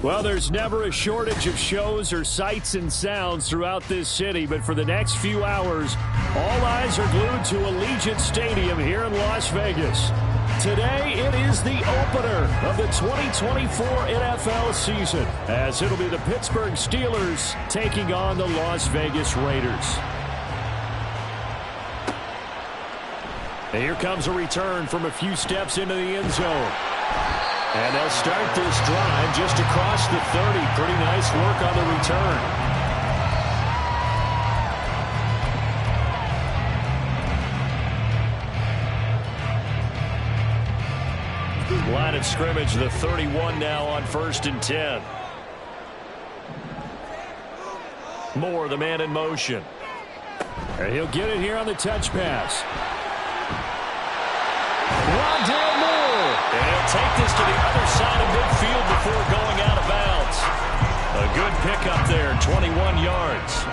Well, there's never a shortage of shows or sights and sounds throughout this city, but for the next few hours, all eyes are glued to Allegiant Stadium here in Las Vegas. Today, it is the opener of the 2024 NFL season, as it'll be the Pittsburgh Steelers taking on the Las Vegas Raiders. And here comes a return from a few steps into the end zone. And they'll start this drive just across the 30. Pretty nice work on the return. Line of scrimmage, the 31 now on 1st and 10. Moore, the man in motion. And he'll get it here on the touch pass. Rondale Moore. And he'll take this to the other side of midfield before going out of bounds. A good pickup there, 21 yards.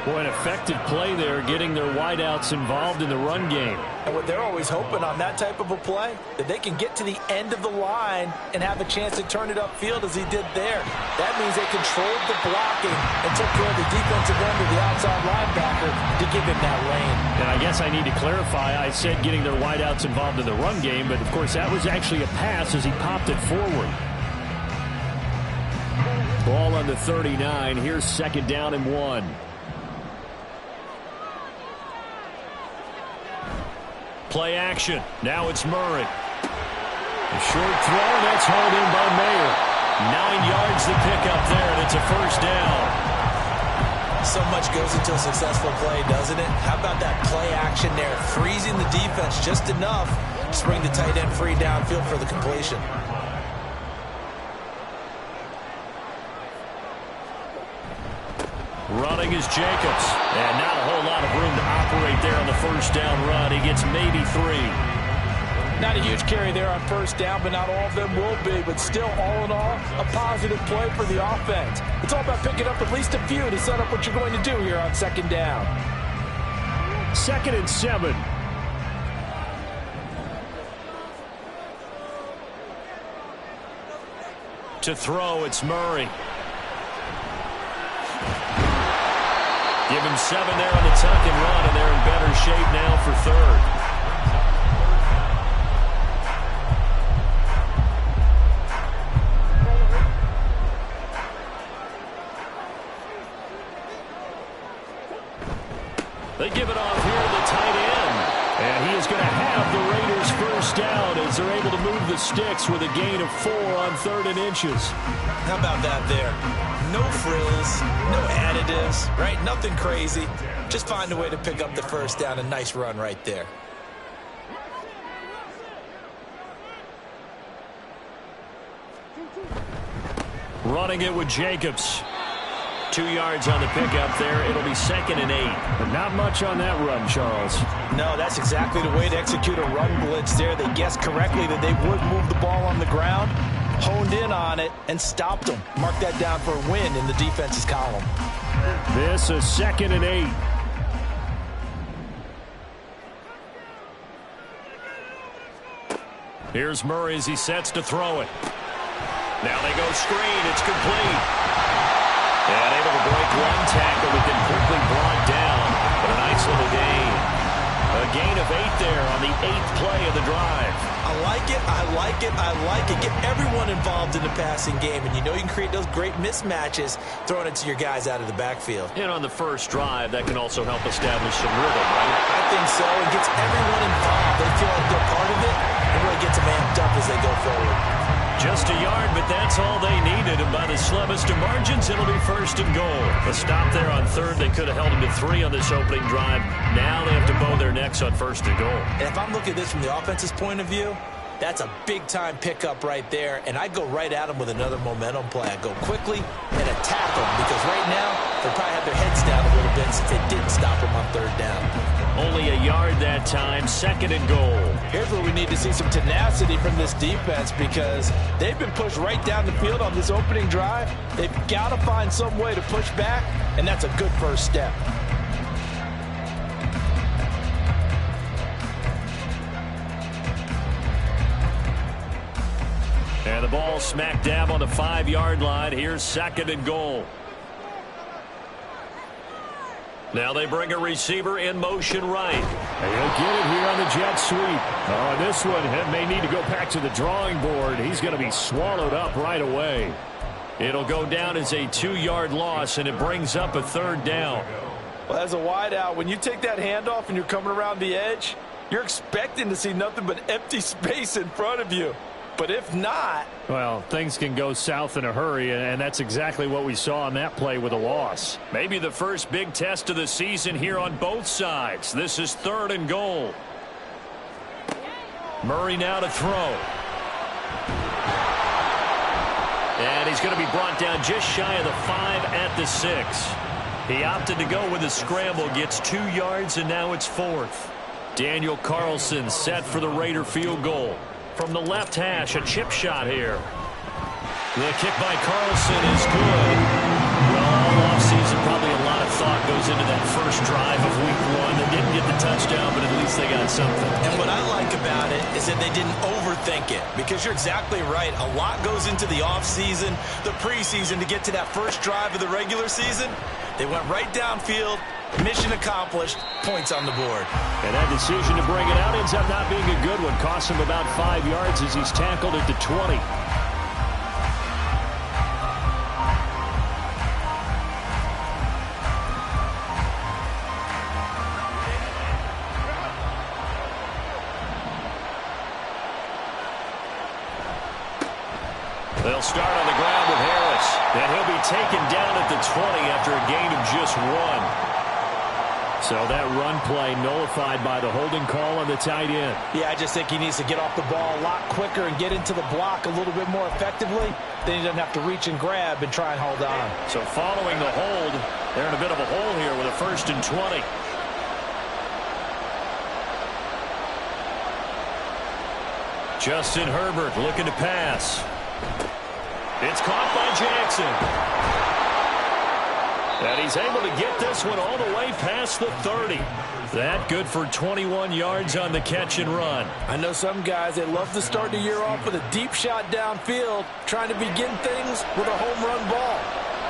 Boy, an effective play there, getting their wideouts involved in the run game. And what they're always hoping on that type of a play, that they can get to the end of the line and have a chance to turn it upfield as he did there. That means they controlled the blocking and took care of the defensive end of the outside linebacker to give him that lane. And I guess I need to clarify, I said getting their wideouts involved in the run game, but of course that was actually a pass as he popped it forward. Ball on the 39. Here's 2nd down and 1. Play action. Now it's Murray. A short throw. That's hauled in by Mayer. 9 yards to pick up there, and it's a 1st down. So much goes into a successful play, doesn't it? How about that play action there? Freezing the defense just enough to bring the tight end free downfield for the completion. Running is Jacobs. And not a whole lot of room to operate there on the 1st down run. He gets maybe 3. Not a huge carry there on 1st down, but not all of them will be. But still, all in all, a positive play for the offense. It's all about picking up at least a few to set up what you're going to do here on 2nd down. 2nd and 7. To throw, it's Murray. Give him 7 there on the tuck and run, and they're in better shape now for 3rd. They give it off here to the tight end. And he is going to have the Raiders 1st down as they're able to move the sticks with a gain of 4 on 3rd and inches. How about that there? No frills, no additives, right? Nothing crazy. Just find a way to pick up the 1st down. A nice run right there. Running it with Jacobs. 2 yards on the pickup there. It'll be 2nd and 8. But not much on that run, Charles. No, that's exactly the way to execute a run blitz there. They guessed correctly that they would move the ball on the ground, honed in on it, and stopped them. Mark that down for a win in the defense's column. This is 2nd and 8. Here's Murray as he sets to throw it. Now they go screen. It's complete. And able to break one tackle, but then quickly brought down. But a nice little gain. A gain of 8 there on the 8th play of the drive. I like it, I like it, I like it. Get everyone involved in the passing game, and you know you can create those great mismatches throwing it to your guys out of the backfield. And on the first drive, that can also help establish some rhythm, right? I think so. It gets everyone involved. They feel like they're part of it, and really gets them amped up as they go forward. Just a yard, but that's all they needed. And by by the slimmest of margins. It'll be first and goal. A stop there on third. They could have held him to 3 on this opening drive. Now they have to bow their necks on first and goal. And if I'm looking at this from the offense's point of view, that's a big-time pickup right there, and I go right at them with another momentum play. I go quickly and attack them because right now they probably have their heads down a little bit since they didn't stop them on third down. Only a yard that time, second and goal. Here's where we need to see some tenacity from this defense because they've been pushed right down the field on this opening drive. They've got to find some way to push back, and that's a good first step. And the ball smack dab on the 5-yard line. Here's second and goal. Now they bring a receiver in motion right. And he'll get it here on the jet sweep. Oh, this one may need to go back to the drawing board. He's going to be swallowed up right away. It'll go down as a 2-yard loss, and it brings up a third down. Well, as a wideout, when you take that handoff and you're coming around the edge, you're expecting to see nothing but empty space in front of you. But if not, well, things can go south in a hurry, and that's exactly what we saw on that play with a loss. Maybe the first big test of the season here on both sides. This is third and goal. Murray now to throw. And he's going to be brought down just shy of the 5 at the 6. He opted to go with a scramble, gets 2 yards, and now it's 4th. Daniel Carlson set for the Raider field goal. From the left hash, a chip shot here. The kick by Carlson is good. Well, all offseason, probably a lot of thought goes into that first drive of week 1. They didn't get the touchdown, but at least they got something. And what I like about it is that they didn't overthink it, because you're exactly right. A lot goes into the offseason, the preseason to get to that first drive of the regular season. They went right downfield. Mission accomplished. Points on the board. And that decision to bring it out ends up not being a good one. Costs him about 5 yards as he's tackled at the 20. They'll start on the ground with Harris. And he'll be taken down at the 20 after a gain of just 1. So that run play nullified by the holding call on the tight end. Yeah, I just think he needs to get off the ball a lot quicker and get into the block a little bit more effectively. Then he doesn't have to reach and grab and try and hold on. So following the hold, they're in a bit of a hole here with a 1st and 20. Justin Herbert looking to pass. It's caught by Jackson. And he's able to get this one all the way past the 30. That good for 21 yards on the catch and run. I know some guys, they love to start the year off with a deep shot downfield, trying to begin things with a home run ball.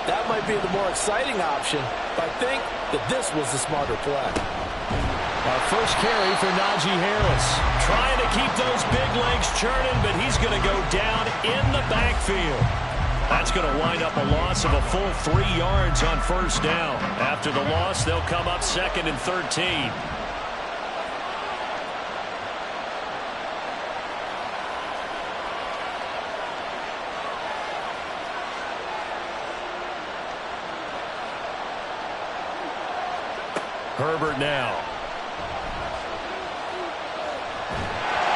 That might be the more exciting option, but I think that this was the smarter play. Our first carry for Najee Harris. Trying to keep those big legs churning, but he's going to go down in the backfield. That's going to wind up a loss of a full 3 yards on first down. After the loss, they'll come up 2nd and 13. Herbert now.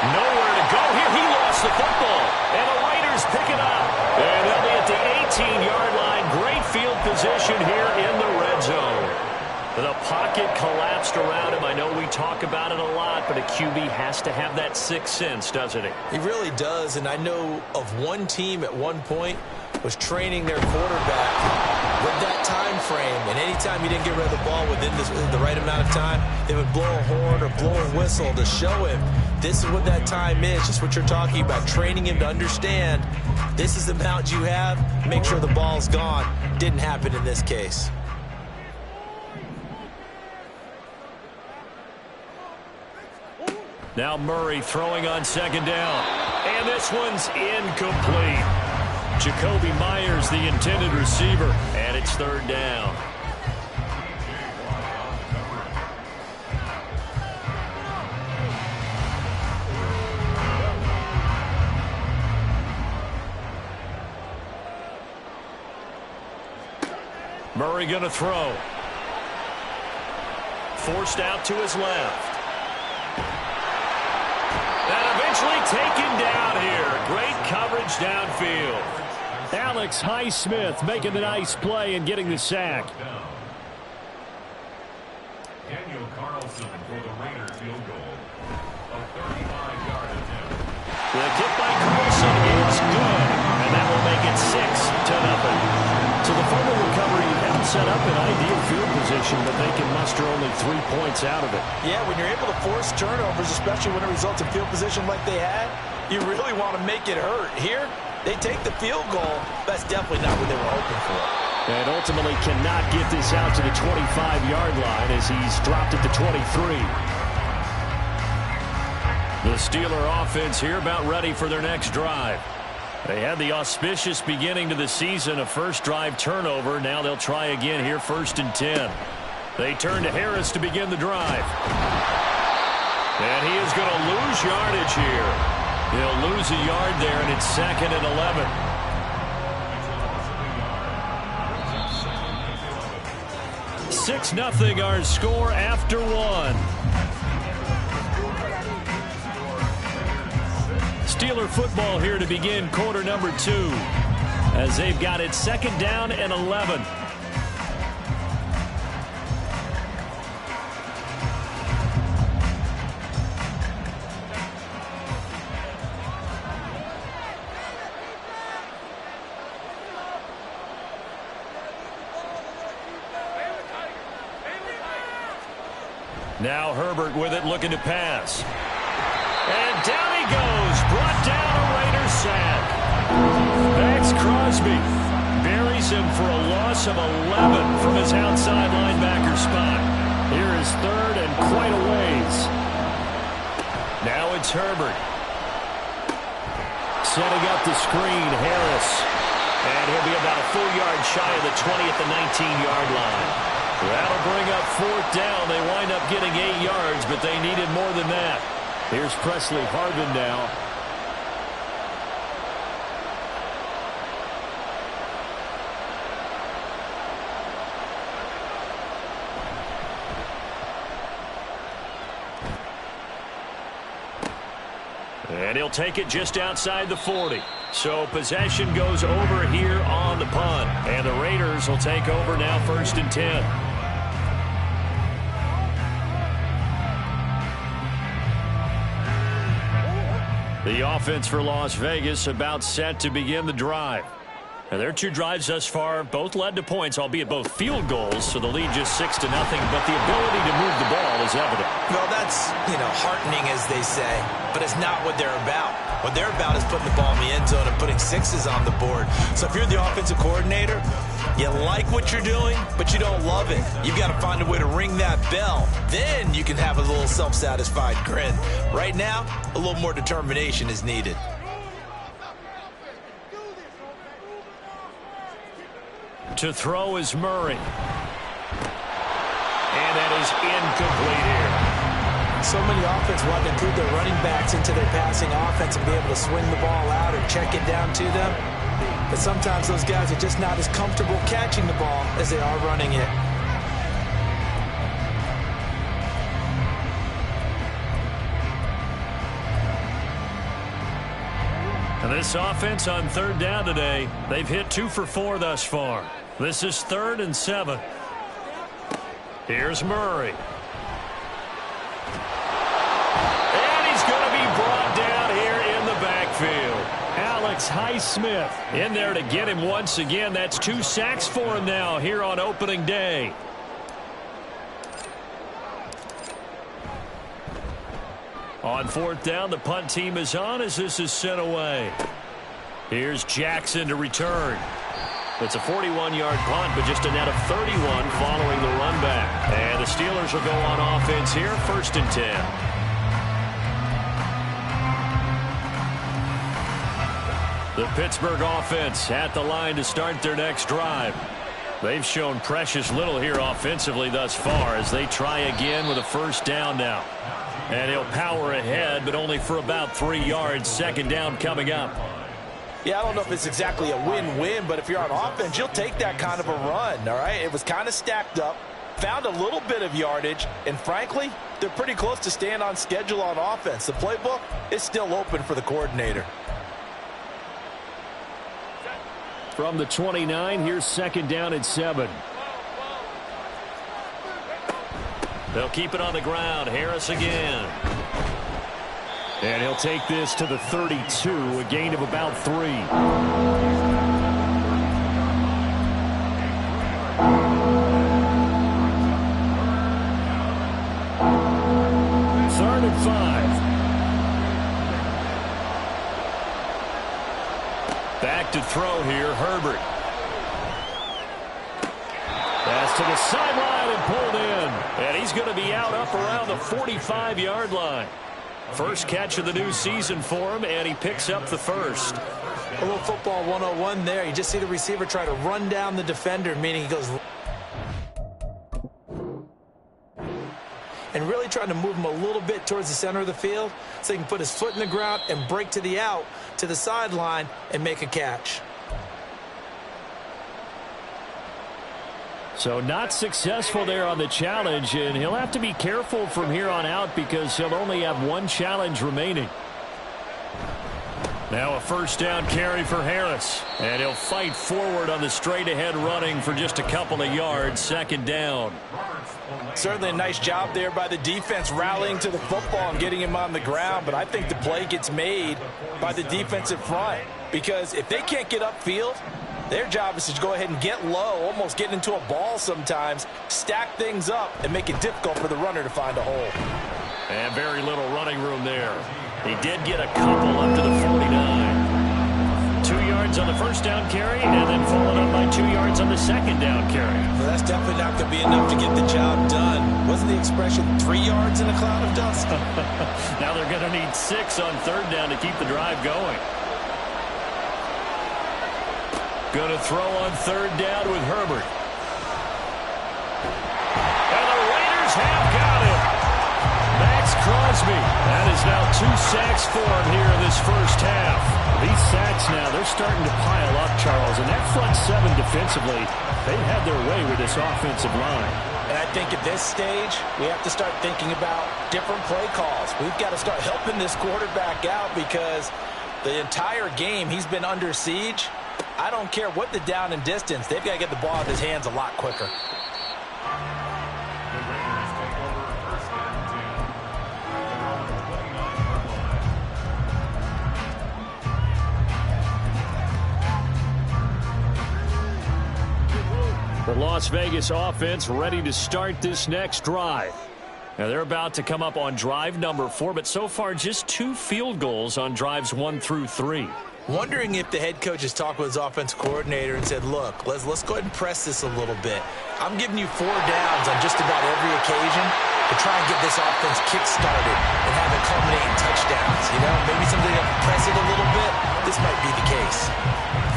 Nowhere to go here. He lost the football. And the Raiders pick it up. And they'll be at the 18-yard line. Great field position here in the red zone. The pocket collapsed around him. I know we talk about it a lot, but a QB has to have that sixth sense, doesn't he? He really does, and I know of one team at one point was training their quarterback with that time frame, and anytime he didn't get rid of the ball within the right amount of time, they would blow a horn or blow a whistle to show him this is what that time is, just what you're talking about, training him to understand this is the amount you have, make sure the ball's gone. Didn't happen in this case. Now Murray throwing on second down. And this one's incomplete. Jacoby Myers, the intended receiver. And it's third down. Murray going to throw. Forced out to his left. And eventually taken down here. Great coverage downfield. Alex Highsmith making the nice play and getting the sack. The kick by Carlson is good, and that will make it 6-0. So the fumble recovery helped set up an ideal field position, but they can muster only 3 points out of it. Yeah, when you're able to force turnovers, especially when it results in field position like they had, you really want to make it hurt. Here, they take the field goal. That's definitely not what they were hoping for. And ultimately cannot get this out to the 25-yard line as he's dropped at the 23. The Steeler offense here about ready for their next drive. They had the auspicious beginning to the season, a first drive turnover. Now they'll try again here, 1st and 10. They turn to Harris to begin the drive. And he is going to lose yardage here. He'll lose a yard there, and it's 2nd and 11. Six 6-0 our score after one. Steeler football here to begin quarter number 2 as they've got it 2nd down and 11. Now Herbert with it, looking to pass. And down he goes, brought down a Raiders sack. Max Crosby buries him for a loss of 11 from his outside linebacker spot. Here is 3rd and quite a ways. Now it's Herbert. Setting up the screen, Harris. And he'll be about a full yard shy of the 20 at the 19-yard line. That'll bring up 4th down. They wind up getting 8 yards, but they needed more than that. Here's Presley Harvin now. And he'll take it just outside the 40. So possession goes over here on the punt. And the Raiders will take over now, 1st and 10. The offense for Las Vegas about set to begin the drive. And their 2 drives thus far both led to points, albeit both field goals, so the lead just 6-0, but the ability to move the ball is evident. Well, that's, heartening, as they say, but it's not what they're about. What they're about is putting the ball in the end zone and putting 6s on the board. So if you're the offensive coordinator, you like what you're doing, but you don't love it. You've got to find a way to ring that bell. Then you can have a little self-satisfied grin. Right now, a little more determination is needed. To throw is Murray. And that is incomplete here. So many offenses want to include their running backs into their passing offense and be able to swing the ball out or check it down to them. But sometimes those guys are just not as comfortable catching the ball as they are running it. And this offense on 3rd down today, they've hit 2 for 4 thus far. This is 3rd and 7. Here's Murray. And he's going to be brought down here in the backfield. Alex Highsmith in there to get him once again. That's 2 sacks for him now here on opening day. On 4th down, the punt team is on as this is sent away. Here's Jackson to return. It's a 41-yard punt, but just a net of 31 following the run back. And the Steelers will go on offense here, 1st and 10. The Pittsburgh offense at the line to start their next drive. They've shown precious little here offensively thus far as they try again with a 1st down now. And he'll power ahead, but only for about 3 yards. 2nd down coming up. Yeah, I don't know if it's exactly a win-win, but if you're on offense, you'll take that kind of a run, all right? It was kind of stacked up, found a little bit of yardage, and frankly, they're pretty close to staying on schedule on offense. The playbook is still open for the coordinator. From the 29, here's second down at 7. They'll keep it on the ground. Harris again. And he'll take this to the 32, a gain of about 3. Third and 5. Back to throw here, Herbert. Pass to the sideline and pulled in. And he's going to be out up around the 45-yard line. First catch of the new season for him, and he picks up the first. A little football 101 there. You just see the receiver try to run down the defender, meaning he goes and really trying to move him a little bit towards the center of the field so he can put his foot in the ground and break to the out, to the sideline, and make a catch. So not successful there on the challenge, and he'll have to be careful from here on out because he'll only have one challenge remaining. Now a first down carry for Harris, and he'll fight forward on the straight-ahead running for just a couple of yards, second down. Certainly a nice job there by the defense rallying to the football and getting him on the ground, but I think the play gets made by the defensive front because if they can't get upfield, their job is to go ahead and get low, almost get into a ball sometimes, stack things up, and make it difficult for the runner to find a hole. And very little running room there. He did get a couple up to the 49. 2 yards on the first down carry, and then followed up by 2 yards on the second down carry. Well, that's definitely not going to be enough to get the job done. Wasn't the expression 3 yards in a cloud of dust? Now they're going to need 6 on third down to keep the drive going. Going to throw on third down with Herbert. And the Raiders have got him. Max Crosby. That is now 2 sacks for him here in this first half. These sacks now, they're starting to pile up, Charles. And that front 7 defensively, they've had their way with this offensive line. And I think at this stage, we have to start thinking about different play calls. We've got to start helping this quarterback out because the entire game he's been under siege. I don't care what the down and distance. They've got to get the ball in his hands a lot quicker. The Las Vegas offense ready to start this next drive. Now they're about to come up on drive number 4, but so far just 2 field goals on drives 1 through 3. Wondering if the head coach has talked with his offense coordinator and said, look, let's go ahead and press this a little bit. I'm giving you 4 downs on just about every occasion to try and get this offense kick-started and have it culminate in touchdowns. You know, maybe something to press it a little bit. This might be the case.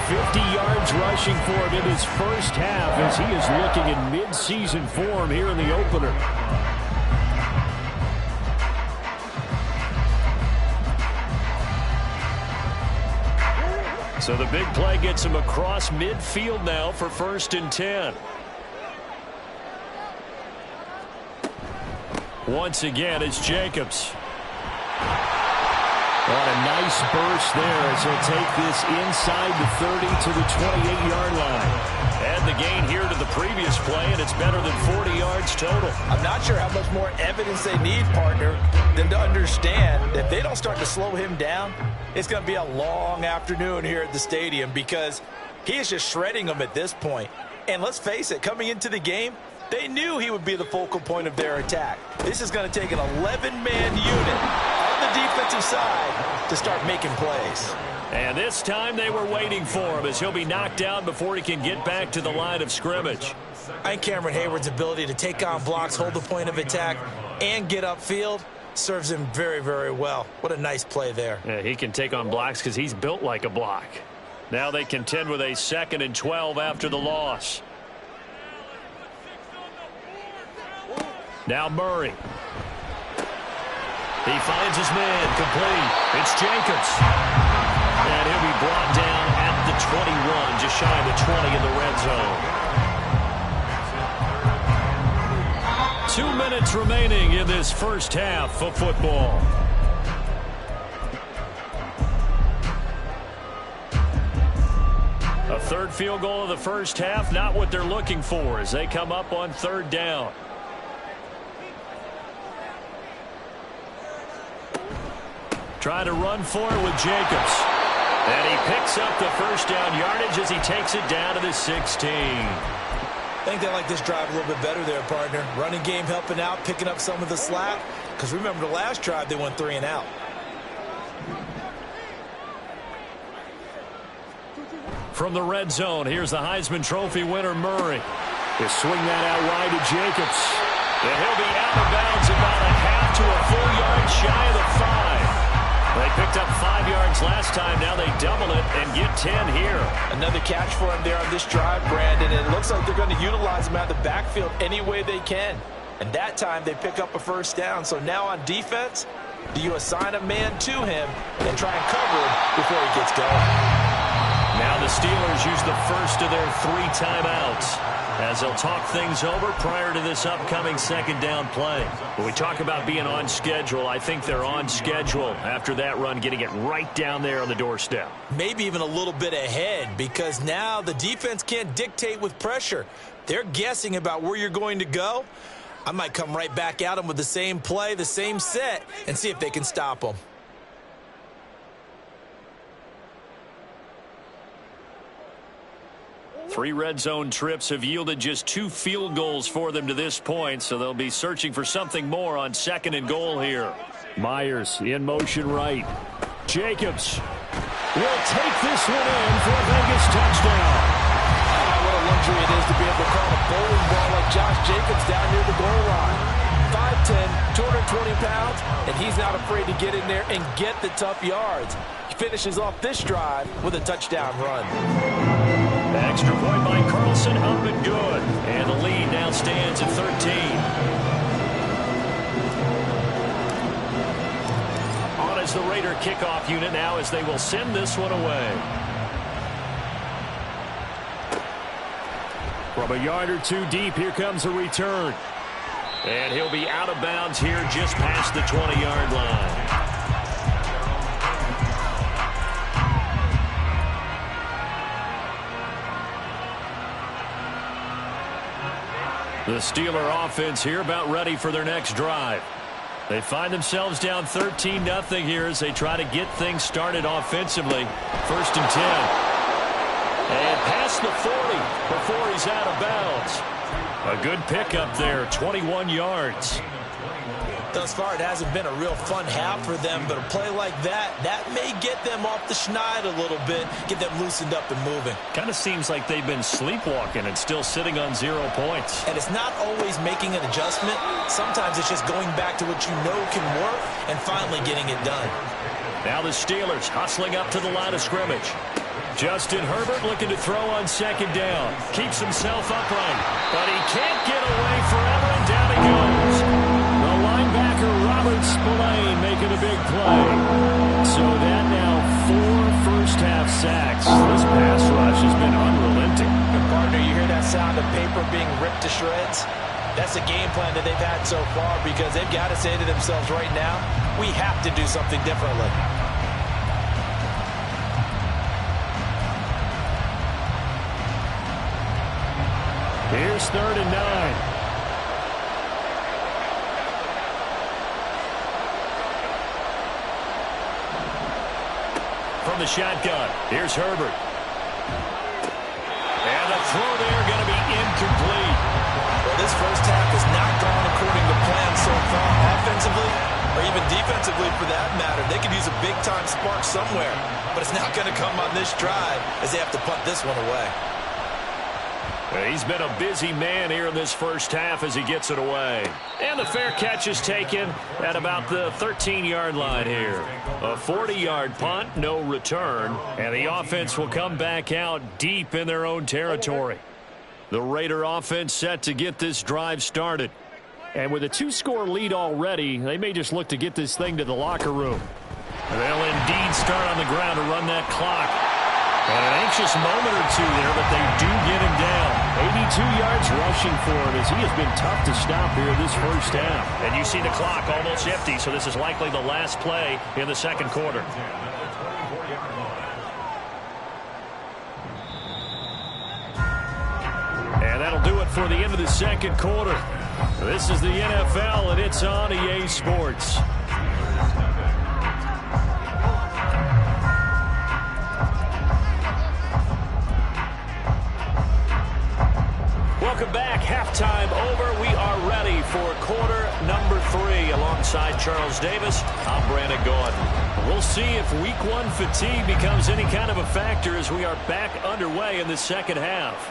50 yards rushing for him in his first half as he is looking in mid-season form here in the opener. So the big play gets him across midfield now for first and 10. Once again, it's Jacobs. What a nice burst there as he'll take this inside the 30 to the 28-yard line. And the gain here to the previous play, and it's better than 40 yards total. I'm not sure how much more evidence they need, partner, than to understand that if they don't start to slow him down, it's going to be a long afternoon here at the stadium because he is just shredding them at this point. And let's face it, coming into the game, they knew he would be the focal point of their attack. This is going to take an 11-man unit on the defensive side to start making plays. And this time they were waiting for him as he'll be knocked down before he can get back to the line of scrimmage. I think Cameron Hayward's ability to take on blocks, hold the point of attack, and get upfield serves him very, very well. What a nice play there. Yeah, he can take on blocks because he's built like a block. Now they contend with a 2nd and 12 after the loss. Now Murray. He finds his man complete. It's Jacobs. And he'll be brought down 21, just shy of the 20 in the red zone. 2 minutes remaining in this first half of football. A third field goal of the first half, not what they're looking for as they come up on third down. Try to run for it with Jacobs. And he picks up the first down yardage as he takes it down to the 16. I think they like this drive a little bit better there, partner. Running game helping out, picking up some of the slack. Because remember the last drive, they went 3 and out. From the red zone, here's the Heisman Trophy winner, Murray. They swing that out wide to Jacobs. And he'll be out of bounds about a half to a full yard shy of the 5. They picked up 5 yards last time. Now they double it and get 10 here. Another catch for him there on this drive, Brandon. And it looks like they're going to utilize him out of the backfield any way they can. And that time they pick up a first down. So now on defense, do you assign a man to him and try and cover him before he gets going? Now the Steelers use the first of their 3 timeouts as they'll talk things over prior to this upcoming second down play. When we talk about being on schedule, I think they're on schedule after that run, getting it right down there on the doorstep. Maybe even a little bit ahead because now the defense can't dictate with pressure. They're guessing about where you're going to go. I might come right back at them with the same play, the same set, and see if they can stop them. 3 red zone trips have yielded just 2 field goals for them to this point, so they'll be searching for something more on second and goal here. Myers in motion right. Jacobs will take this one in for a Vegas touchdown. What a luxury it is to be able to call a bowling ball like Josh Jacobs down near the goal line. 5'10", 220 pounds, and he's not afraid to get in there and get the tough yards. He finishes off this drive with a touchdown run. Extra point by Carlson, up and good. And the lead now stands at 13. On as the Raider kickoff unit now as they will send this one away. From a yard or 2 deep, here comes a return. And he'll be out of bounds here just past the 20-yard line. The Steeler offense here about ready for their next drive. They find themselves down 13-0 here as they try to get things started offensively. 1st and 10. And past the 40 before he's out of bounds. A good pickup there, 21 yards. Thus far, it hasn't been a real fun half for them, but a play like that may get them off the schneid a little bit, get them loosened up and moving. Kind of seems like they've been sleepwalking and still sitting on 0 points. And it's not always making an adjustment. Sometimes it's just going back to what you know can work and finally getting it done. Now the Steelers hustling up to the line of scrimmage. Justin Herbert looking to throw on second down. Keeps himself upright, but he can't get away forever, and down he goes. The linebacker Robert Spillane making a big play. So that now 4 first-half sacks. This pass rush has been unrelenting. And partner, you hear that sound of paper being ripped to shreds? That's the game plan that they've had so far because they've got to say to themselves right now, we have to do something differently. Here's 3rd and 9. From the shotgun, here's Herbert. And the throw there going to be incomplete. Well, this first half has not gone according to plan so far offensively or even defensively for that matter. They could use a big-time spark somewhere, but it's not going to come on this drive as they have to punt this one away. He's been a busy man here in this first half as he gets it away. And the fair catch is taken at about the 13-yard line here. A 40-yard punt, no return, and the offense will come back out deep in their own territory. The Raider offense set to get this drive started. And with a 2-score lead already, they may just look to get this thing to the locker room. They'll indeed start on the ground to run that clock. And an anxious moment or two there, but they do get him down. 82 yards rushing for him as he has been tough to stop here this first half. And you see the clock almost empty, so this is likely the last play in the second quarter. And that'll do it for the end of the second quarter. This is the NFL, and it's on EA Sports. Welcome back. Halftime over. We are ready for quarter number 3. Alongside Charles Davis, I'm Brandon Gaudin. We'll see if week 1 fatigue becomes any kind of a factor as we are back underway in the second half.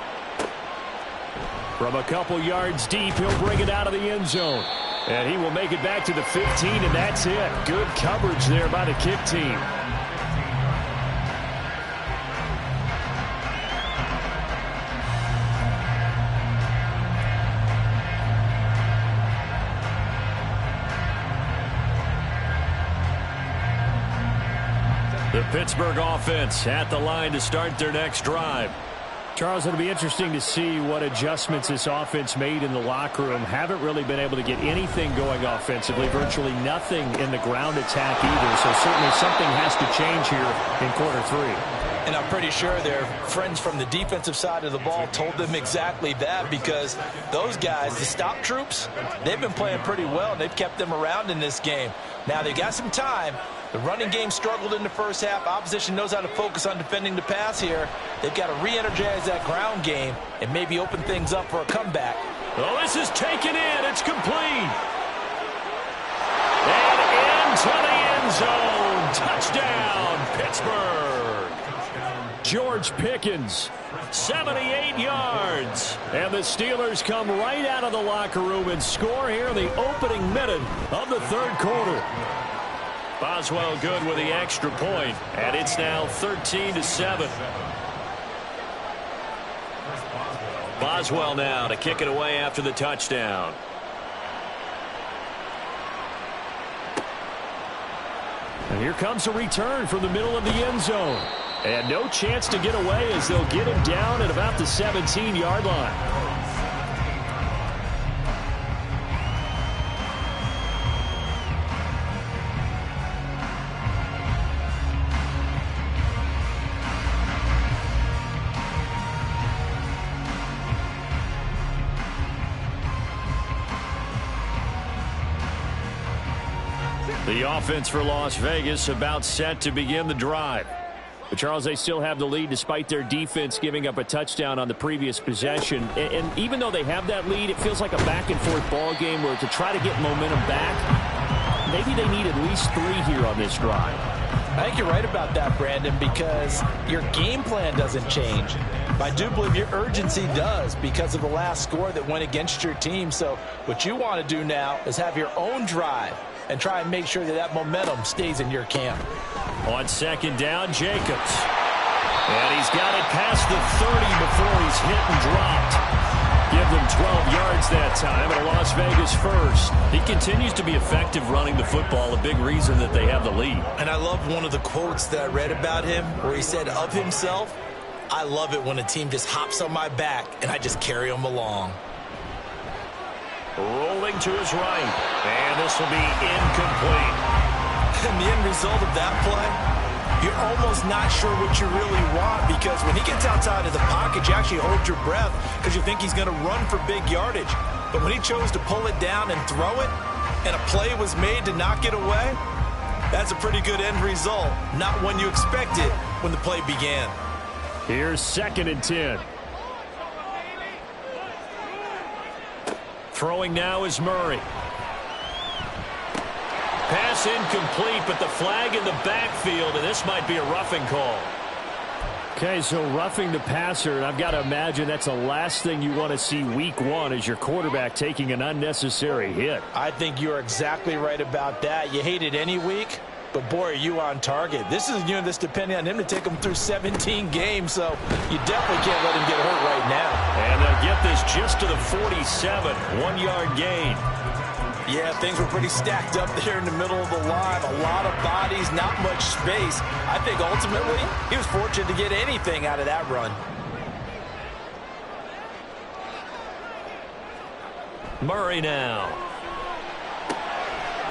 From a couple yards deep, he'll bring it out of the end zone. And he will make it back to the 15, and that's it. Good coverage there by the kick team. The Pittsburgh offense at the line to start their next drive. Charles, it'll be interesting to see what adjustments this offense made in the locker room. Haven't really been able to get anything going offensively. Virtually nothing in the ground attack either. So certainly something has to change here in quarter 3. And I'm pretty sure their friends from the defensive side of the ball told them exactly that, because those guys, the stop troops, they've been playing pretty well, and they've kept them around in this game. Now they got some time. The running game struggled in the first half. Opposition knows how to focus on defending the pass here. They've got to re-energize that ground game and maybe open things up for a comeback. Oh, this is taken in. It's complete. And into the end zone. Touchdown, Pittsburgh. George Pickens, 78 yards. And the Steelers come right out of the locker room and score here in the opening minute of the third quarter. Boswell good with the extra point, and it's now 13-7. Boswell now to kick it away after the touchdown. And here comes a return from the middle of the end zone. And no chance to get away as they'll get him down at about the 17-yard line. The offense for Las Vegas about set to begin the drive. But Charles, they still have the lead despite their defense giving up a touchdown on the previous possession. And even though they have that lead, it feels like a back-and-forth ball game where to try to get momentum back, maybe they need at least 3 here on this drive. I think you're right about that, Brandon, because your game plan doesn't change. I do believe your urgency does because of the last score that went against your team. So what you want to do now is have your own drive and try and make sure that that momentum stays in your camp. On second down, Jacobs. And he's got it past the 30 before he's hit and dropped. Give them 12 yards that time, and a Las Vegas first. He continues to be effective running the football, a big reason that they have the lead. And I love one of the quotes that I read about him where he said of himself, "I love it when a team just hops on my back and I just carry them along." Rolling to his right, and this will be incomplete. And the end result of that play, you're almost not sure what you really want, because when he gets outside of the pocket, you actually hold your breath because you think he's going to run for big yardage. But when he chose to pull it down and throw it, and a play was made to knock it away, that's a pretty good end result. Not one you expected when the play began. Here's 2nd and 10. Throwing now is Murray. Pass incomplete, but the flag in the backfield, and this might be a roughing call. Okay, so roughing the passer, and I've got to imagine that's the last thing you want to see week 1 as your quarterback taking an unnecessary hit. I think you're exactly right about that. You hate it any week, but boy, are you on target. This is a unit that's depending on him to take him through 17 games, so you definitely can't let him get hurt right now. And they'll get this just to the 47, 1-yard gain. Yeah, things were pretty stacked up there in the middle of the line. A lot of bodies, not much space. I think ultimately he was fortunate to get anything out of that run. Murray now.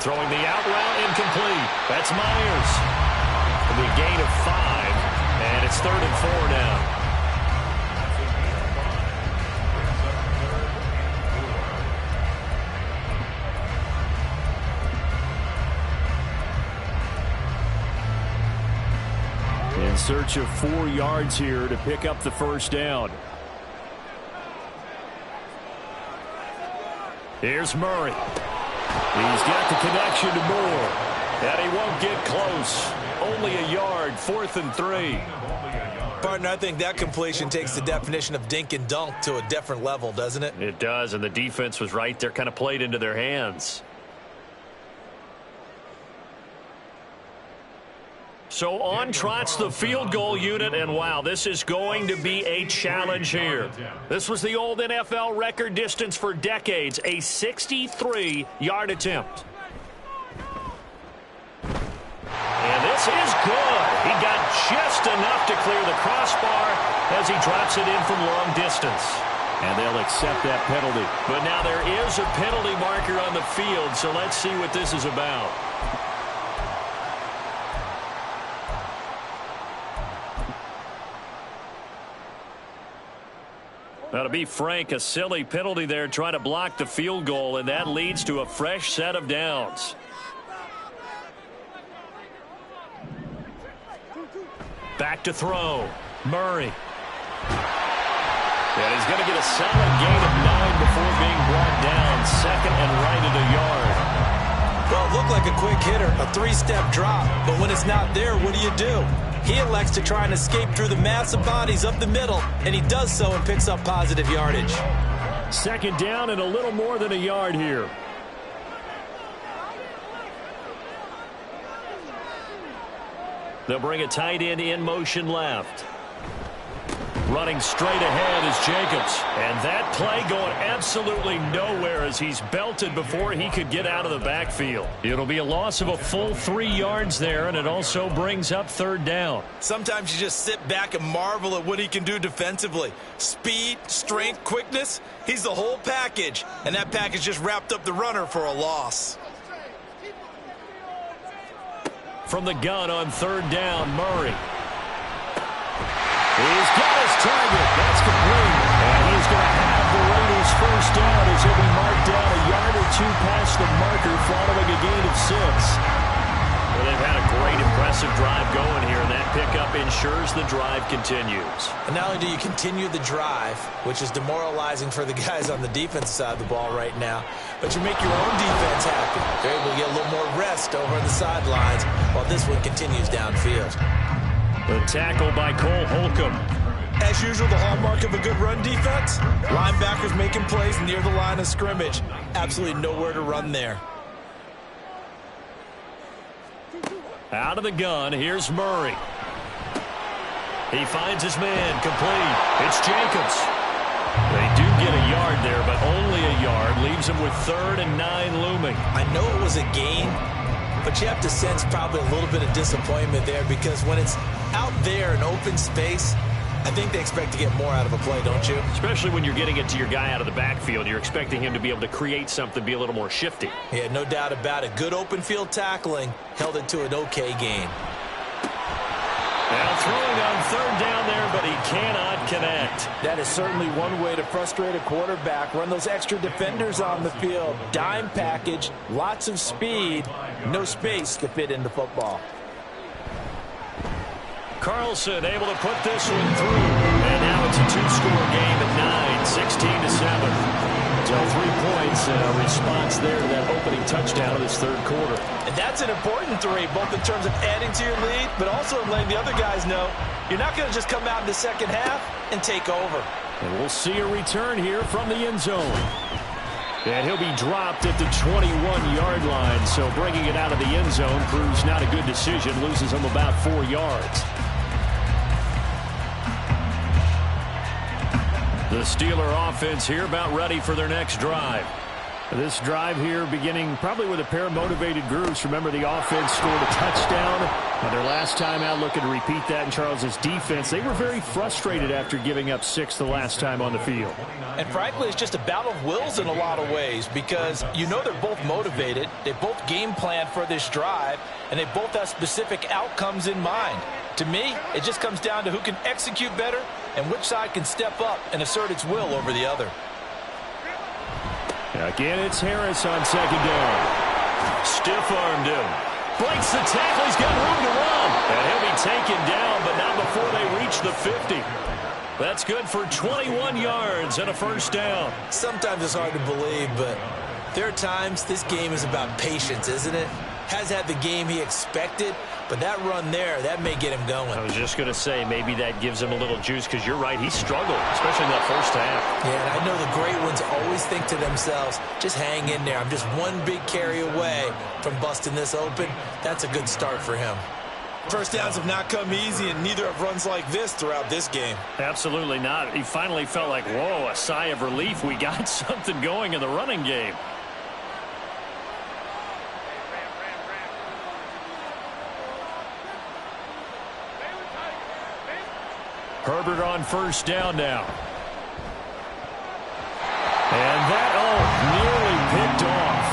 Throwing the out route incomplete. That's Myers. It'll be a gain of 5, and it's 3rd and 4 now. In search of 4 yards here to pick up the first down. Here's Murray. He's got the connection to Moore. And he won't get close. Only a yard, 4th and 3. Partner, I think that completion takes the definition of dink and dunk to a different level, doesn't it? It does, and the defense was right there, kind of played into their hands. So on trots the field goal unit, and wow, this is going to be a challenge here. This was the old NFL record distance for decades, a 63-yard attempt. And this is good. He got just enough to clear the crossbar as he drops it in from long distance. And they'll accept that penalty. But now there is a penalty marker on the field, so let's see what this is about. Now, to be frank, a silly penalty there trying to block the field goal, and that leads to a fresh set of downs. Back to throw. Murray. And he's going to get a solid gain of 9 before being brought down. 2nd and right at a yard. Well, it looked like a quick hitter, a 3-step drop. But when it's not there, what do? He elects to try and escape through the massive bodies up the middle, and he does so and picks up positive yardage. 2nd down and a little more than a yard here. They'll bring a tight end in motion left. Running straight ahead is Jacobs. And that play going absolutely nowhere as he's belted before he could get out of the backfield. It'll be a loss of a full 3 yards there, and it also brings up 3rd down. Sometimes you just sit back and marvel at what he can do defensively. Speed, strength, quickness, he's the whole package. And that package just wrapped up the runner for a loss. From the gun on 3rd down, Murray. He's got his target. That's complete. And he's going to have the Raiders first down as he'll be marked down a yard or 2 past the marker following a gain of 6. Well, they've had a great, impressive drive going here, and that pickup ensures the drive continues. And not only do you continue the drive, which is demoralizing for the guys on the defensive side of the ball right now, but you make your own defense happy. They're able to get a little more rest over on the sidelines while this one continues downfield. The tackle by Cole Holcomb. As usual, the hallmark of a good run defense, linebackers making plays near the line of scrimmage. Absolutely nowhere to run there. Out of the gun, here's Murray. He finds his man, complete. It's Jacobs. They do get a yard there, but only a yard. Leaves him with 3rd and 9 looming. I know it was a gain, but you have to sense probably a little bit of disappointment there because when it's out there in open space, I think they expect to get more out of a play, don't you? Especially when you're getting it to your guy out of the backfield. You're expecting him to be able to create something, be a little more shifty. Yeah, no doubt about it. Good open field tackling held it to an okay gain. Now throwing on 3rd down there, but he cannot connect. That is certainly one way to frustrate a quarterback. Run those extra defenders on the field. Dime package, lots of speed, no space to fit into football. Carlson able to put this one through. And now it's a 2-score game at 9, 16-7. So 3 points and a response there to that opening touchdown of this 3rd quarter. And that's an important 3, both in terms of adding to your lead, but also letting the other guys know you're not going to just come out in the second half and take over. And we'll see a return here from the end zone. And he'll be dropped at the 21-yard line, so bringing it out of the end zone proves not a good decision, loses him about 4 yards. The Steeler offense here about ready for their next drive. This drive here beginning probably with a pair of motivated groups. Remember, the offense scored a touchdown. Their last time out, looking to repeat that in Charles's defense. They were very frustrated after giving up 6 the last time on the field. And frankly, it's just a battle of wills in a lot of ways because you know they're both motivated. They both game plan for this drive, and they both have specific outcomes in mind. To me, it just comes down to who can execute better and which side can step up and assert its will over the other. Again, it's Harris on second down. Stiff-armed him. Breaks the tackle. He's got room to run. And he'll be taken down, but not before they reach the 50. That's good for 21 yards and a first down. Sometimes it's hard to believe, but there are times this game is about patience, isn't it? Has had the game he expected, but that run there, that may get him going. I was just going to say, maybe that gives him a little juice because you're right, he struggled, especially in that first half. Yeah, and I know the great ones always think to themselves, just hang in there. I'm just one big carry away from busting this open. That's a good start for him. First downs have not come easy, and neither have runs like this throughout this game. Absolutely not. He finally felt like, whoa, a sigh of relief. We got something going in the running game. Herbert on first down now. And that, nearly picked off.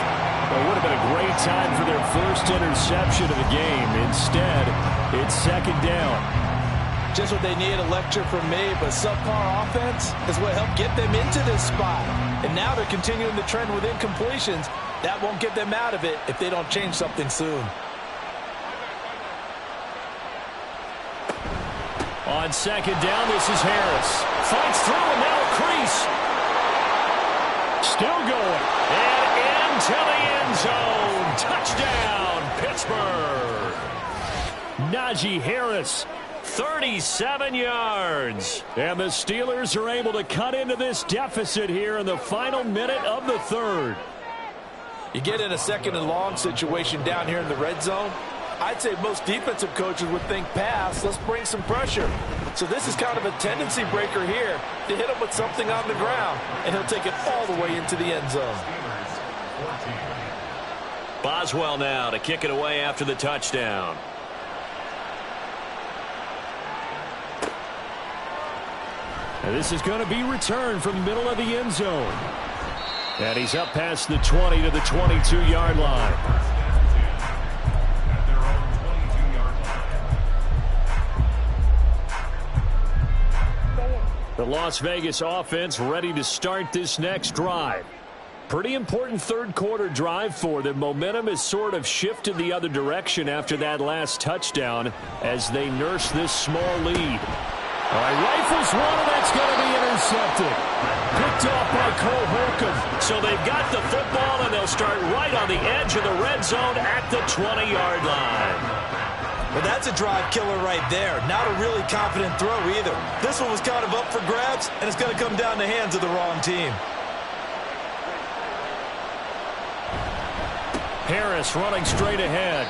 It would have been a great time for their first interception of the game. Instead, it's second down. Just what they need, a lecture from me, but subpar offense is what helped get them into this spot. And now they're continuing the trend with incompletions. That won't get them out of it if they don't change something soon. On second down, this is Harris. Fights through and now a crease. Still going. And into the end zone. Touchdown, Pittsburgh. Najee Harris, 37 yards. And the Steelers are able to cut into this deficit here in the final minute of the third. You get in a second and long situation down here in the red zone. I'd say most defensive coaches would think pass, let's bring some pressure. So this is kind of a tendency breaker here to hit him with something on the ground, and he'll take it all the way into the end zone. Boswell now to kick it away after the touchdown. And this is going to be returned from the middle of the end zone. And he's up past the 20 to the 22-yard line. The Las Vegas offense ready to start this next drive. Pretty important third quarter drive for them. Momentum has sort of shifted the other direction after that last touchdown as they nurse this small lead. All right, rifles one, and that's going to be intercepted. Picked off by Cole Holcomb. So they've got the football, and they'll start right on the edge of the red zone at the 20-yard line. Well, that's a drive killer right there. Not a really confident throw either. This one was kind of up for grabs, and it's going to come down the hands of the wrong team. Harris running straight ahead.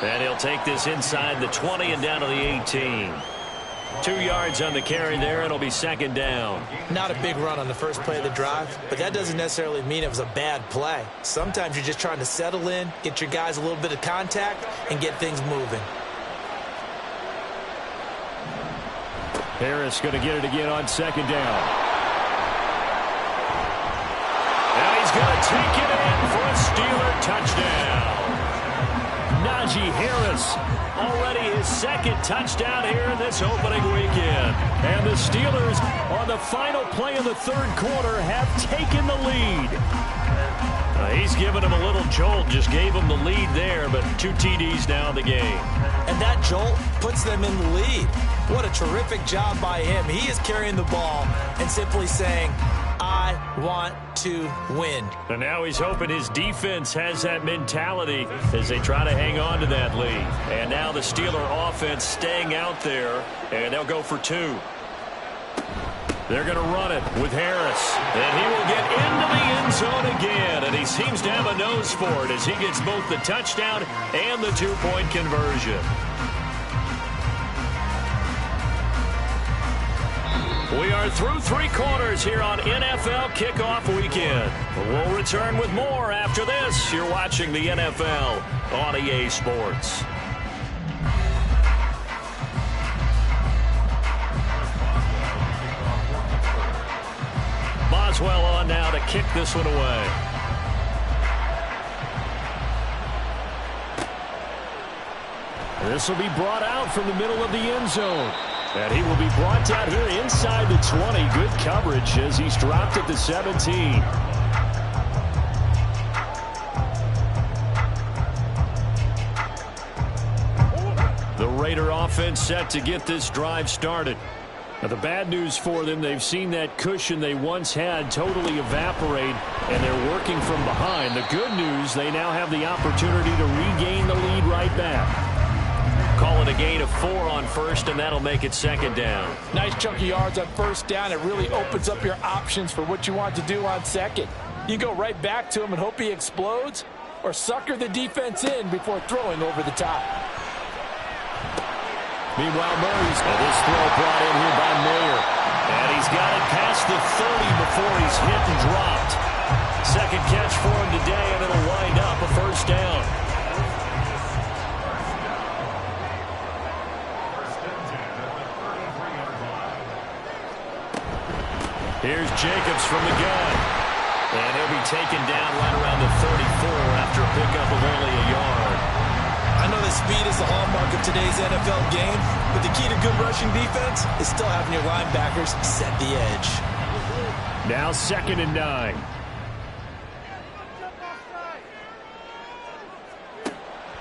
And he'll take this inside the 20 and down to the 18. 2 yards on the carry there. It'll be second down. Not a big run on the first play of the drive, but that doesn't necessarily mean it was a bad play. Sometimes you're just trying to settle in, get your guys a little bit of contact, and get things moving. Harris going to get it again on second down. And he's going to take it in for a Steeler touchdown. Najee Harris, already his second touchdown here in this opening weekend. And the Steelers, on the final play of the third quarter, have taken the lead. He's given him a little jolt, just gave him the lead there, but 2 TDs now in the game. And that jolt puts them in the lead. What a terrific job by him. He is carrying the ball and simply saying, I want to win. And now he's hoping his defense has that mentality as they try to hang on to that lead. And now the Steeler offense staying out there, and they'll go for 2. They're going to run it with Harris. And he will get into the end zone again, and he seems to have a nose for it as he gets both the touchdown and the 2-point conversion. We are through three quarters here on NFL Kickoff Weekend. We'll return with more after this. You're watching the NFL on EA Sports. Boswell on now to kick this one away. This will be brought out from the middle of the end zone. And he will be brought down here inside the 20. Good coverage as he's dropped at the 17. The Raider offense set to get this drive started. Now, the bad news for them, they've seen that cushion they once had totally evaporate, and they're working from behind. The good news, they now have the opportunity to regain the lead right back. Call it a gain of 4 on first, and that'll make it second down. Nice chunky yards on first down. It really opens up your options for what you want to do on second. You go right back to him and hope he explodes, or sucker the defense in before throwing over the top. Meanwhile, Murray's this throw brought in here by Mayer. And he's got it past the 30 before he's hit and dropped. Second catch for him today, and it'll wind up a first down. Here's Jacobs from the gun. And he'll be taken down right around the 34 after a pickup of only a yard. I know that speed is the hallmark of today's NFL game, but the key to good rushing defense is still having your linebackers set the edge. Now 2nd and 9.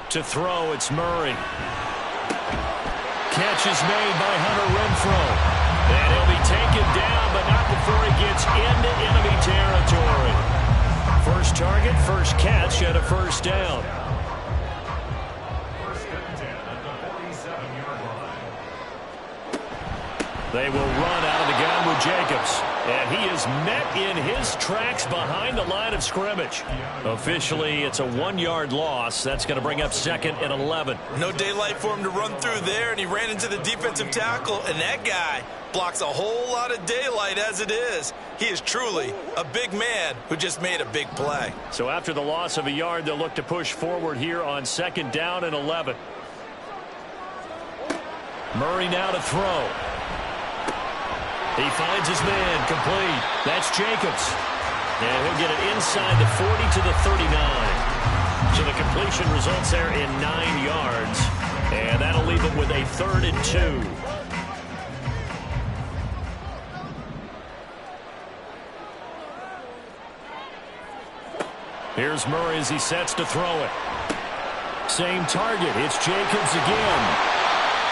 To throw, it's Murray. Catch is made by Hunter Renfrow. And he'll be taken down, but not before he gets into enemy territory. First target, first catch, and a first down. They will run out of the gun with Jacobs. And he is met in his tracks behind the line of scrimmage. Officially, it's a 1-yard loss. That's going to bring up 2nd and 11. No daylight for him to run through there, and he ran into the defensive tackle, and that guy blocks a whole lot of daylight as it is. He is truly a big man who just made a big play. So after the loss of a yard, they'll look to push forward here on 2nd down and 11. Murray now to throw. He finds his man, complete. That's Jacobs. And he'll get it inside the 40 to the 39. So the completion results there in 9 yards. And that'll leave him with a 3rd and 2. Here's Murray as he sets to throw it. Same target. It's Jacobs again.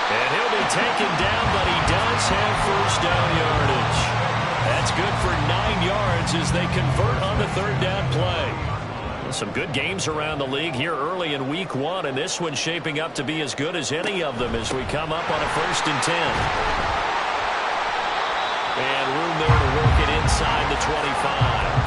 And he'll be taken down, but he does have first down yardage. That's good for 9 yards as they convert on the 3rd down play. Some good games around the league here early in week 1, and this one's shaping up to be as good as any of them as we come up on a 1st and 10. And room there to work it inside the 25.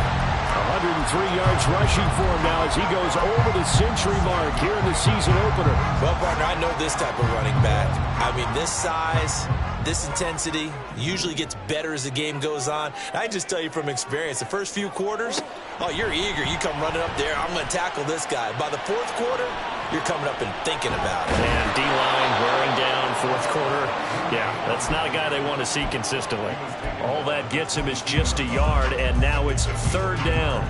103 yards rushing for him now as he goes over the century mark here in the season opener. Well, partner, I know this type of running back. I mean, this size, this intensity usually gets better as the game goes on. I just tell you from experience, the first few quarters, oh, you're eager. You come running up there, I'm going to tackle this guy. By the 4th quarter, you're coming up and thinking about it. And D-line wearing down 4th quarter. Yeah, that's not a guy they want to see consistently. All that gets him is just a yard, and now it's 3rd down.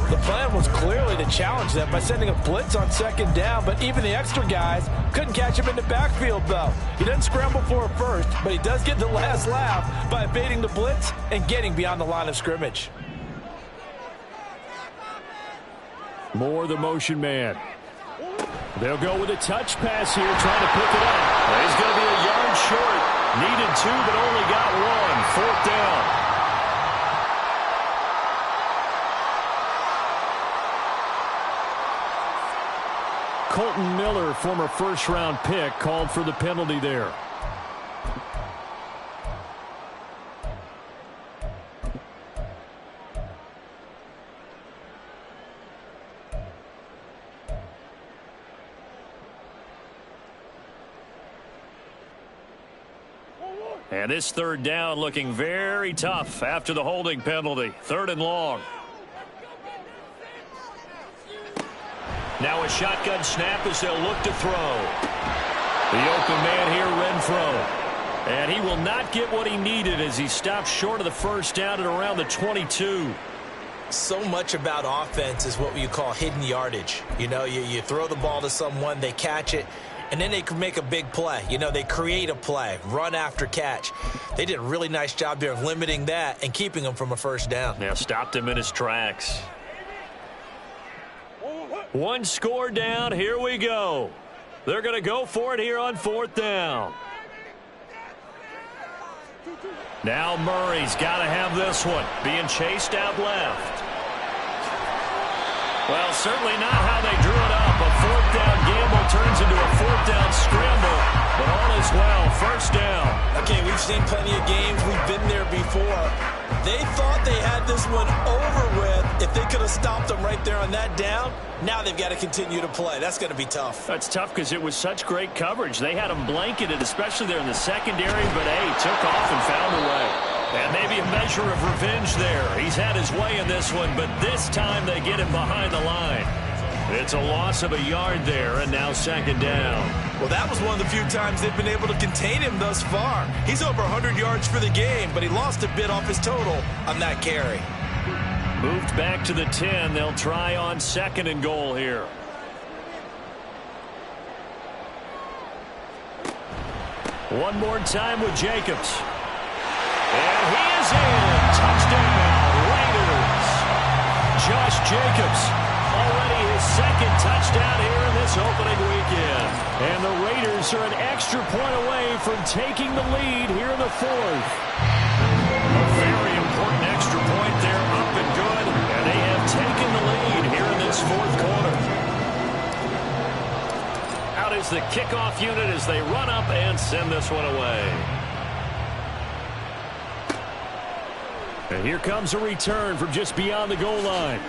The plan was clearly to challenge them by sending a blitz on 2nd down, but even the extra guys couldn't catch him in the backfield, though. He doesn't scramble for a first, but he does get the last laugh by evading the blitz and getting beyond the line of scrimmage. More the motion man. They'll go with a touch pass here, trying to pick it up. He's going to be a yard short. Needed 2, but only got 1. 4th down. Colton Miller, former first-round pick, called for the penalty there. And this third down looking very tough after the holding penalty. 3rd and long. Now a shotgun snap as they'll look to throw. The open man here, Renfro. And he will not get what he needed as he stopped short of the first down at around the 22. So much about offense is what you call hidden yardage. You know, you throw the ball to someone, they catch it, and then they can make a big play. You know, they create a play, run after catch. They did a really nice job there of limiting that and keeping him from a first down. Now stopped him in his tracks. One score down. Here we go. They're going to go for it here on 4th down. Now Murray's got to have this one. Being chased out left. Well, certainly not how they drew it up. A 4th down gamble turns into a 4th down scramble. But all is well. First down. Okay, we've seen plenty of games. We've been there before. They thought they had this one over with. If they could have stopped them right there on that down, now they've got to continue to play. That's going to be tough. That's tough because it was such great coverage. They had them blanketed, especially there in the secondary, but, hey, took off and found a way. And maybe a measure of revenge there. He's had his way in this one, but this time they get him behind the line. It's a loss of a yard there, and now 2nd down. Well, that was one of the few times they've been able to contain him thus far. He's over 100 yards for the game, but he lost a bit off his total on that carry. Moved back to the 10. They'll try on 2nd and goal here. One more time with Jacobs. And he is in. Touchdown, Raiders. Josh Jacobs, already his 2nd touchdown here in this opening weekend. And the Raiders are an extra point away from taking the lead here in the 4th. A very important extra point there, up and good. And they have taken the lead here in this 4th quarter. Out is the kickoff unit as they run up and send this one away. And here comes a return from just beyond the goal line.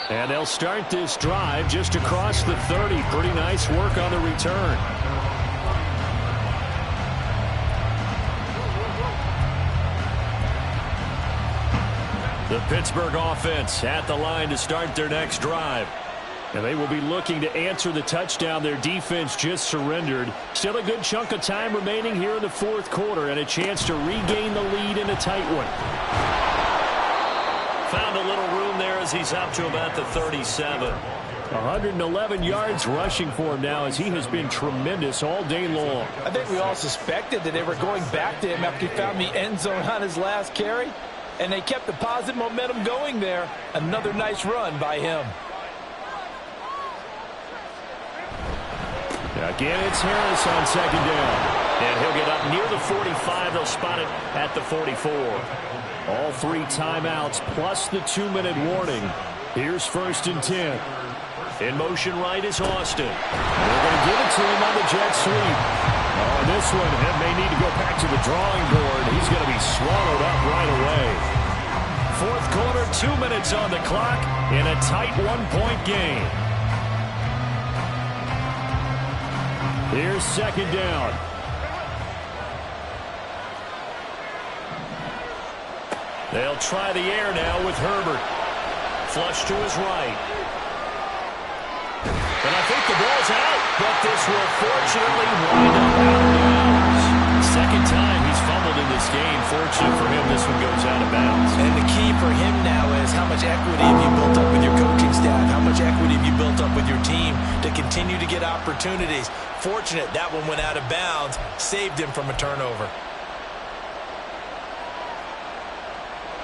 And they'll start this drive just across the 30. Pretty nice work on the return. The Pittsburgh offense at the line to start their next drive. And they will be looking to answer the touchdown their defense just surrendered. Still a good chunk of time remaining here in the 4th quarter and a chance to regain the lead in a tight one. Found a little room there as he's up to about the 37. 111 yards rushing for him now as he has been tremendous all day long. I think we all suspected that they were going back to him after he found the end zone on his last carry. And they kept the positive momentum going there. Another nice run by him. Again, it's Harris on 2nd down. And he'll get up near the 45. They'll spot it at the 44. All 3 timeouts plus the 2-minute warning. Here's 1st and 10. In motion right is Austin. They're going to give it to him on the jet sweep. Oh, this one may need to go back to the drawing board. He's going to be swallowed up right away. 4th quarter, 2 minutes on the clock in a tight 1-point game. Here's 2nd down. They'll try the air now with Herbert. Flush to his right. And I think the ball's out, but this will fortunately wind up out of bounds. 2nd time he's fumbled in this game. Fortunate for him, this one goes out of bounds. And the key for him now is how much equity have you built up with your coaching staff? How much equity have you built up with your team to continue to get opportunities? Fortunate that one went out of bounds, saved him from a turnover.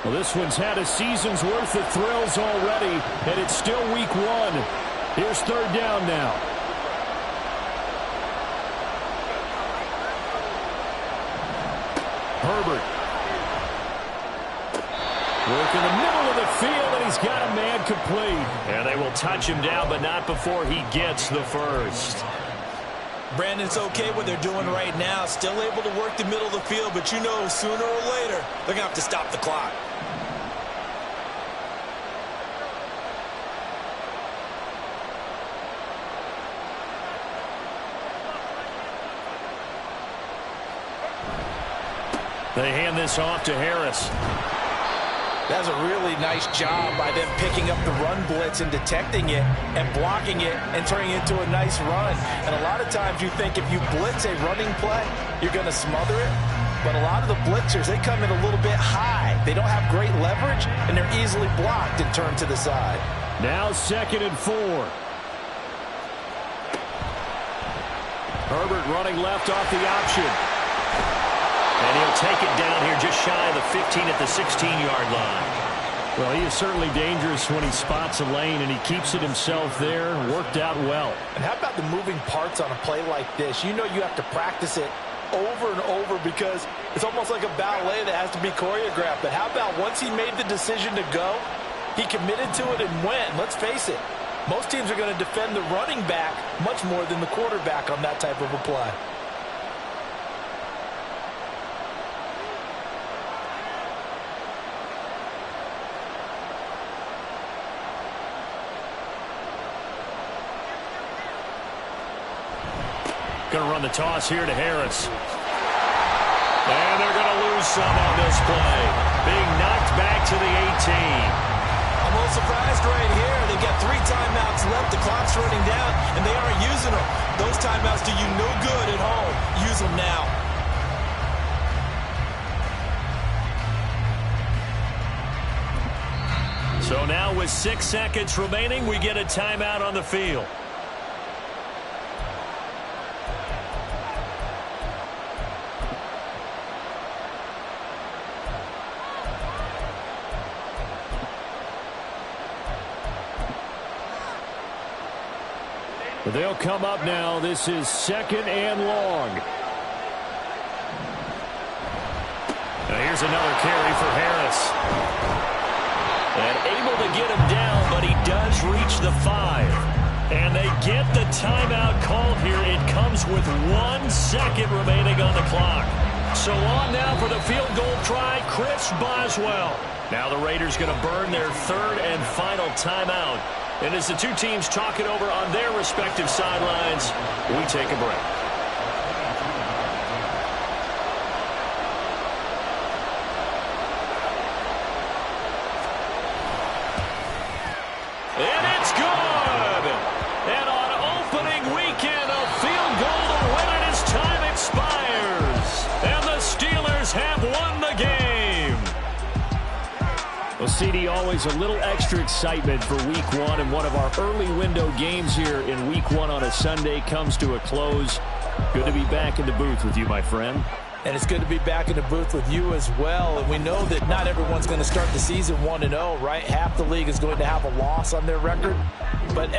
Well, this one's had a season's worth of thrills already, and it's still week 1. Here's 3rd down now. Herbert. Work in the middle of the field, and he's got a man complete. And they will touch him down, but not before he gets the first. Brandon's okay what they're doing right now. Still able to work the middle of the field, but you know sooner or later they're going to have to stop the clock. They hand this off to Harris. That's a really nice job by them picking up the run blitz and detecting it and blocking it and turning it into a nice run. And a lot of times you think if you blitz a running play, you're going to smother it. But a lot of the blitzers, they come in a little bit high. They don't have great leverage, and they're easily blocked and turned to the side. Now 2nd and 4. Herbert running left off the option. And he'll take it down here just shy of the 15 at the 16-yard line. Well, he is certainly dangerous when he spots a lane, and he keeps it himself there. Worked out well. And how about the moving parts on a play like this? You know you have to practice it over and over because it's almost like a ballet that has to be choreographed. But how about once he made the decision to go, he committed to it and went. And let's face it, most teams are going to defend the running back much more than the quarterback on that type of a play. Going to run the toss here to Harris. And they're going to lose some on this play. Being knocked back to the 18. I'm a little surprised right here. They've got 3 timeouts left. The clock's running down, and they aren't using them. Those timeouts do you no good at home. Use them now. So now with 6 seconds remaining, we get a timeout on the field. They'll come up now. This is 2nd and long. Now here's another carry for Harris. And able to get him down, but he does reach the 5. And they get the timeout called here. It comes with 1 second remaining on the clock. So on now for the field goal try, Chris Boswell. Now the Raiders going to burn their 3rd and final timeout. And as the two teams talk it over on their respective sidelines, we take a break. And it's good! And on opening weekend, a field goal to win it as time expires. And the Steelers have won the game. Well, CD, always a little extra excitement for Week 1, and one of our early window games here in Week 1 on a Sunday comes to a close. Good to be back in the booth with you, my friend. And it's good to be back in the booth with you as well. And we know that not everyone's going to start the season 1-0, right? Half the league is going to have a loss on their record. But